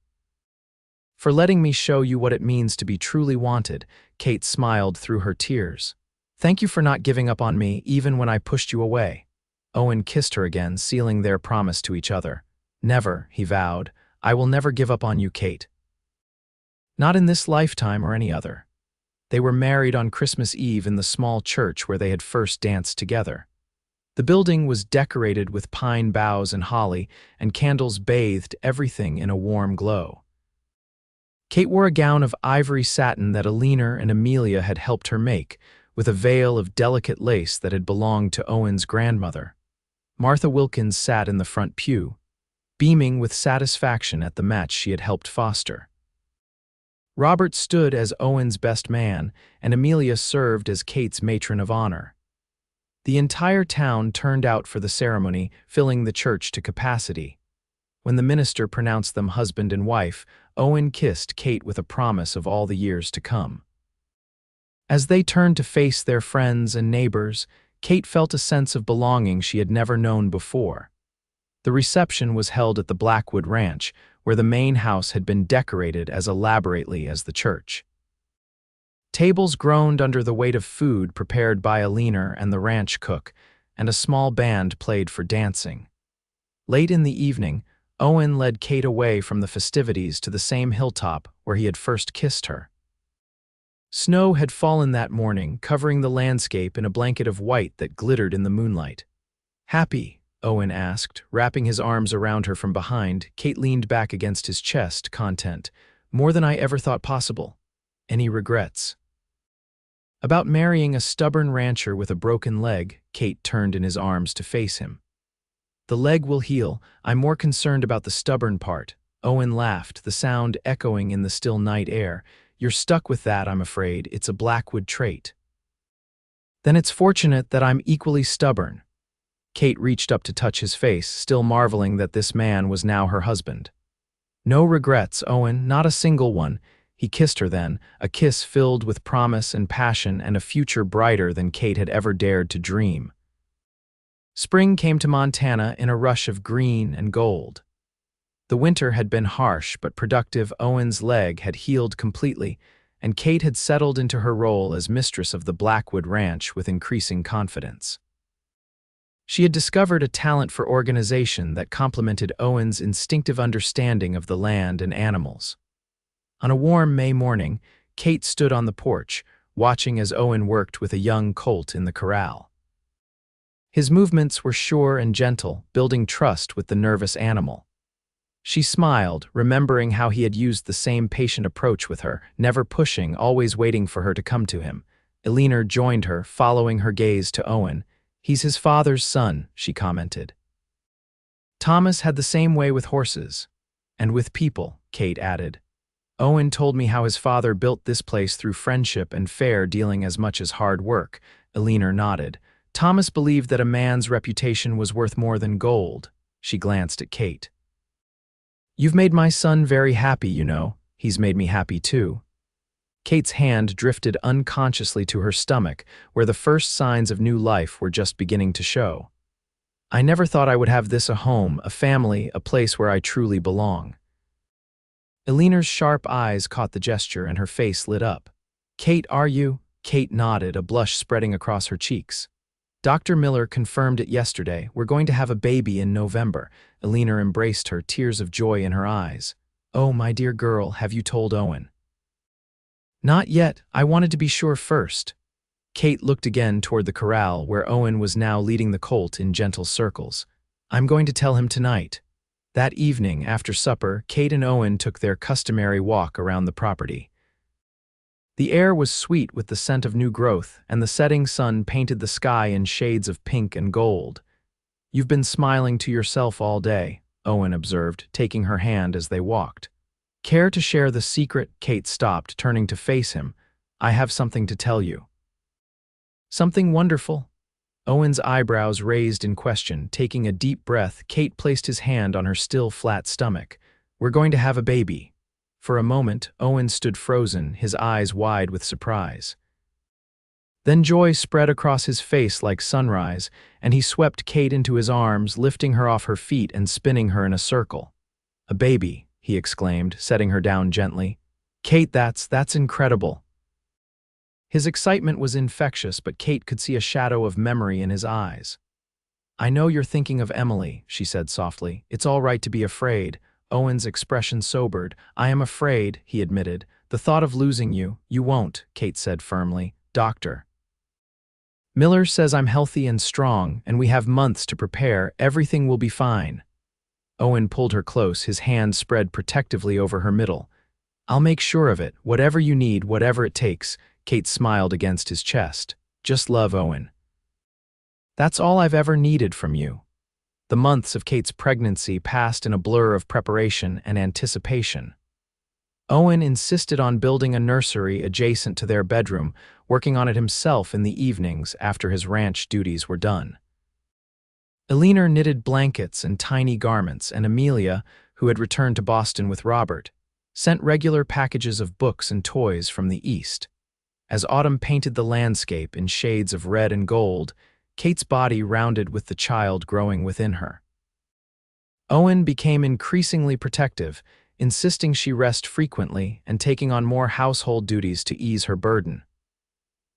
For letting me show you what it means to be truly wanted, Kate smiled through her tears. Thank you for not giving up on me, even when I pushed you away. Owen kissed her again, sealing their promise to each other. Never, he vowed. I will never give up on you, Kate. Not in this lifetime or any other. They were married on Christmas Eve in the small church where they had first danced together. The building was decorated with pine boughs and holly, and candles bathed everything in a warm glow. Kate wore a gown of ivory satin that Alina and Amelia had helped her make, with a veil of delicate lace that had belonged to Owen's grandmother. Martha Wilkins sat in the front pew, beaming with satisfaction at the match she had helped foster. Robert stood as Owen's best man, and Amelia served as Kate's matron of honor. The entire town turned out for the ceremony, filling the church to capacity. When the minister pronounced them husband and wife, Owen kissed Kate with a promise of all the years to come. As they turned to face their friends and neighbors, Kate felt a sense of belonging she had never known before. The reception was held at the Blackwood Ranch, where the main house had been decorated as elaborately as the church. Tables groaned under the weight of food prepared by Alina and the ranch cook, and a small band played for dancing. Late in the evening, Owen led Kate away from the festivities to the same hilltop where he had first kissed her. Snow had fallen that morning, covering the landscape in a blanket of white that glittered in the moonlight. Happy? Owen asked, wrapping his arms around her from behind. Kate leaned back against his chest, content. More than I ever thought possible. Any regrets? About marrying a stubborn rancher with a broken leg, Kate turned in his arms to face him. The leg will heal. I'm more concerned about the stubborn part. Owen laughed, the sound echoing in the still night air. You're stuck with that, I'm afraid. It's a Blackwood trait. Then it's fortunate that I'm equally stubborn. Kate reached up to touch his face, still marveling that this man was now her husband. No regrets, Owen, not a single one. He kissed her then, a kiss filled with promise and passion and a future brighter than Kate had ever dared to dream. Spring came to Montana in a rush of green and gold. The winter had been harsh but productive. Owen's leg had healed completely, and Kate had settled into her role as mistress of the Blackwood Ranch with increasing confidence. She had discovered a talent for organization that complemented Owen's instinctive understanding of the land and animals. On a warm May morning, Kate stood on the porch, watching as Owen worked with a young colt in the corral. His movements were sure and gentle, building trust with the nervous animal. She smiled, remembering how he had used the same patient approach with her, never pushing, always waiting for her to come to him. Alina joined her, following her gaze to Owen. He's his father's son, she commented. Thomas had the same way with horses. And with people, Kate added. Owen told me how his father built this place through friendship and fair dealing as much as hard work. Eleanor nodded. Thomas believed that a man's reputation was worth more than gold. She glanced at Kate. You've made my son very happy, you know. He's made me happy too. Kate's hand drifted unconsciously to her stomach, where the first signs of new life were just beginning to show. I never thought I would have this a home, a family, a place where I truly belong. Eleanor's sharp eyes caught the gesture and her face lit up. Kate, are you? Kate nodded, a blush spreading across her cheeks. Dr. Miller confirmed it yesterday. We're going to have a baby in November. Eleanor embraced her, tears of joy in her eyes. Oh, my dear girl, have you told Owen? Not yet. I wanted to be sure first. Kate looked again toward the corral, where Owen was now leading the colt in gentle circles. I'm going to tell him tonight. That evening, after supper, Kate and Owen took their customary walk around the property. The air was sweet with the scent of new growth, and the setting sun painted the sky in shades of pink and gold. You've been smiling to yourself all day, Owen observed, taking her hand as they walked. Care to share the secret? Kate stopped, turning to face him. I have something to tell you. Something wonderful? Owen's eyebrows raised in question. Taking a deep breath, Kate placed his hand on her still flat stomach. We're going to have a baby. For a moment, Owen stood frozen, his eyes wide with surprise. Then joy spread across his face like sunrise, and he swept Kate into his arms, lifting her off her feet and spinning her in a circle. A baby, he exclaimed, setting her down gently. Kate, that's incredible. His excitement was infectious, but Kate could see a shadow of memory in his eyes. I know you're thinking of Emily, she said softly. It's all right to be afraid. Owen's expression sobered. I am afraid, he admitted. The thought of losing you. You won't, Kate said firmly. Doctor Miller says I'm healthy and strong, and we have months to prepare. Everything will be fine. Owen pulled her close, his hand spread protectively over her middle. I'll make sure of it. Whatever you need, whatever it takes. Kate smiled against his chest. Just love, Owen. That's all I've ever needed from you. The months of Kate's pregnancy passed in a blur of preparation and anticipation. Owen insisted on building a nursery adjacent to their bedroom, working on it himself in the evenings after his ranch duties were done. Eleanor knitted blankets and tiny garments, and Amelia, who had returned to Boston with Robert, sent regular packages of books and toys from the East. As autumn painted the landscape in shades of red and gold, Kate's body rounded with the child growing within her. Owen became increasingly protective, insisting she rest frequently and taking on more household duties to ease her burden.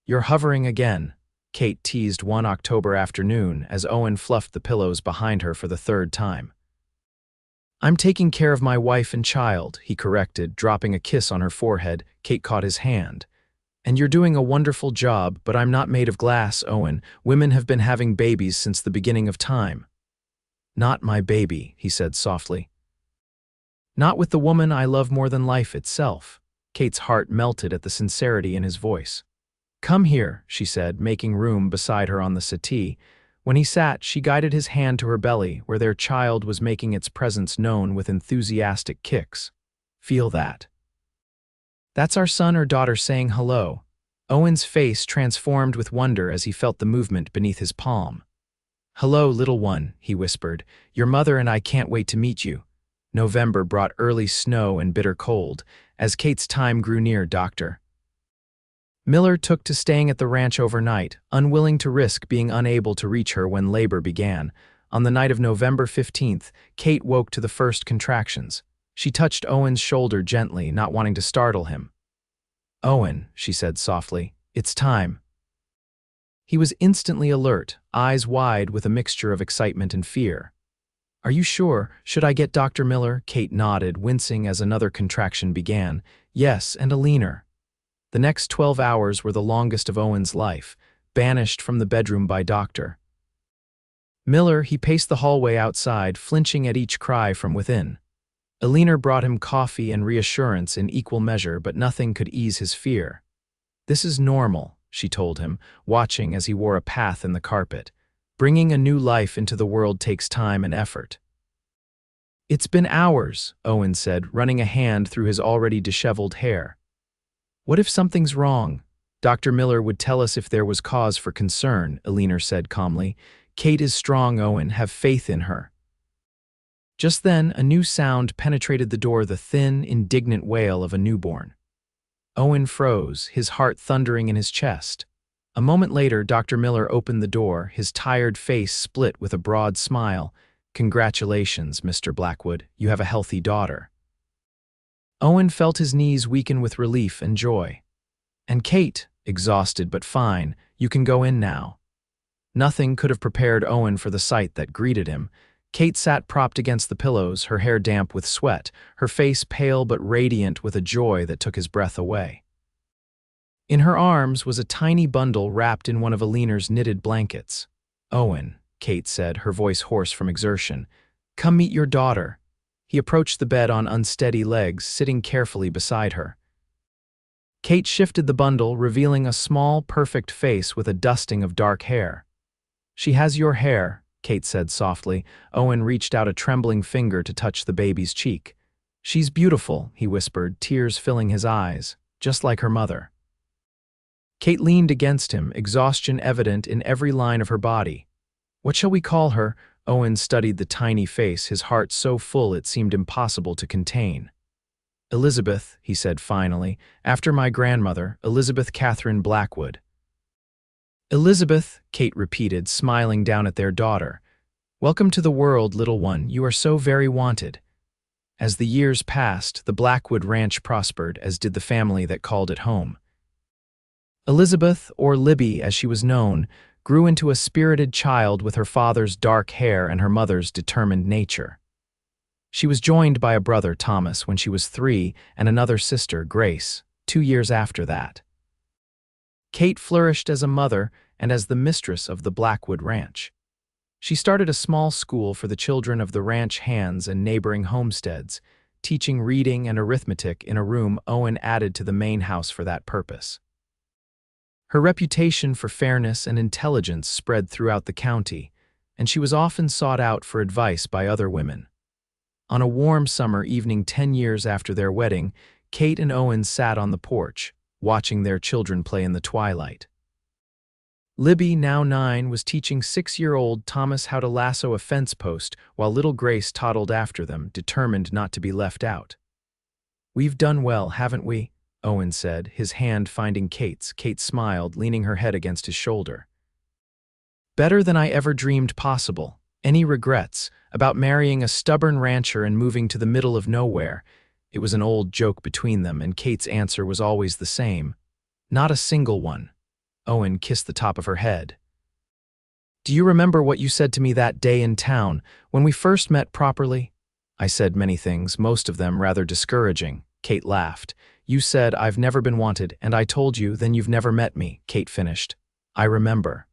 You're hovering again, Kate teased one October afternoon as Owen fluffed the pillows behind her for the third time. I'm taking care of my wife and child, he corrected, dropping a kiss on her forehead. Kate caught his hand. And you're doing a wonderful job, but I'm not made of glass, Owen. Women have been having babies since the beginning of time. Not my baby, he said softly. Not with the woman I love more than life itself. Kate's heart melted at the sincerity in his voice. Come here, she said, making room beside her on the settee. When he sat, she guided his hand to her belly, where their child was making its presence known with enthusiastic kicks. Feel that. That's our son or daughter saying hello. Owen's face transformed with wonder as he felt the movement beneath his palm. Hello, little one, he whispered. Your mother and I can't wait to meet you. November brought early snow and bitter cold. As Kate's time grew near, Dr. Miller took to staying at the ranch overnight, unwilling to risk being unable to reach her when labor began. On the night of November 15th, Kate woke to the first contractions. She touched Owen's shoulder gently, not wanting to startle him. Owen, she said softly, it's time. He was instantly alert, eyes wide with a mixture of excitement and fear. Are you sure? Should I get Dr. Miller? Kate nodded, wincing as another contraction began. Yes, and a leaner. The next 12 hours were the longest of Owen's life, banished from the bedroom by Dr. Miller. He paced the hallway outside, flinching at each cry from within. Eleanor brought him coffee and reassurance in equal measure, but nothing could ease his fear. This is normal, she told him, watching as he wore a path in the carpet. Bringing a new life into the world takes time and effort. It's been hours, Owen said, running a hand through his already disheveled hair. What if something's wrong? Dr. Miller would tell us if there was cause for concern, Eleanor said calmly. Kate is strong, Owen. Have faith in her. Just then, a new sound penetrated the door, the thin, indignant wail of a newborn. Owen froze, his heart thundering in his chest. A moment later, Dr. Miller opened the door, his tired face split with a broad smile. Congratulations, Mr. Blackwood. You have a healthy daughter. Owen felt his knees weaken with relief and joy. And Kate, exhausted but fine, you can go in now. Nothing could have prepared Owen for the sight that greeted him. Kate sat propped against the pillows, her hair damp with sweat, her face pale but radiant with a joy that took his breath away. In her arms was a tiny bundle wrapped in one of Eleanor's knitted blankets. Owen, Kate said, her voice hoarse from exertion, come meet your daughter. He approached the bed on unsteady legs, sitting carefully beside her. Kate shifted the bundle, revealing a small, perfect face with a dusting of dark hair. She has your hair, Kate said softly. Owen reached out a trembling finger to touch the baby's cheek. She's beautiful, he whispered, tears filling his eyes, just like her mother. Kate leaned against him, exhaustion evident in every line of her body. What shall we call her? Owen studied the tiny face, his heart so full it seemed impossible to contain. Elizabeth, he said finally, after my grandmother, Elizabeth Katherine Blackwood. Elizabeth, Kate repeated, smiling down at their daughter. Welcome to the world, little one. You are so very wanted. As the years passed, the Blackwood ranch prospered, as did the family that called it home. Elizabeth, or Libby as she was known, grew into a spirited child with her father's dark hair and her mother's determined nature. She was joined by a brother, Thomas, when she was 3, and another sister, Grace, 2 years after that. Kate flourished as a mother and as the mistress of the Blackwood Ranch. She started a small school for the children of the ranch hands and neighboring homesteads, teaching reading and arithmetic in a room Owen added to the main house for that purpose. Her reputation for fairness and intelligence spread throughout the county, and she was often sought out for advice by other women. On a warm summer evening 10 years after their wedding, Kate and Owen sat on the porch, watching their children play in the twilight. Libby, now 9, was teaching 6-year-old Thomas how to lasso a fence post, while little Grace toddled after them, determined not to be left out. We've done well, haven't we? Owen said, his hand finding Kate's. Kate smiled, leaning her head against his shoulder. Better than I ever dreamed possible. Any regrets about marrying a stubborn rancher and moving to the middle of nowhere? It was an old joke between them, and Kate's answer was always the same. Not a single one. Owen kissed the top of her head. Do you remember what you said to me that day in town, when we first met properly? I said many things, most of them rather discouraging. Kate laughed. You said, I've never been wanted, and I told you, then you've never met me, Kate finished. I remember.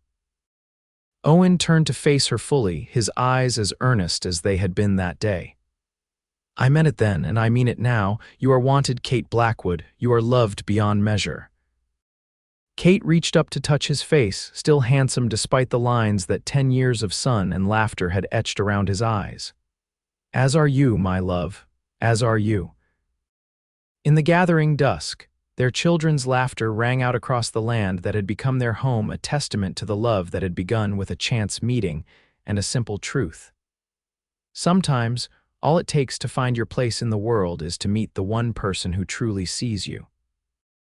Owen turned to face her fully, his eyes as earnest as they had been that day. I meant it then, and I mean it now. You are wanted, Kate Blackwood. You are loved beyond measure. Kate reached up to touch his face, still handsome despite the lines that 10 years of sun and laughter had etched around his eyes. As are you, my love. As are you. In the gathering dusk, their children's laughter rang out across the land that had become their home, a testament to the love that had begun with a chance meeting and a simple truth. Sometimes, all it takes to find your place in the world is to meet the one person who truly sees you.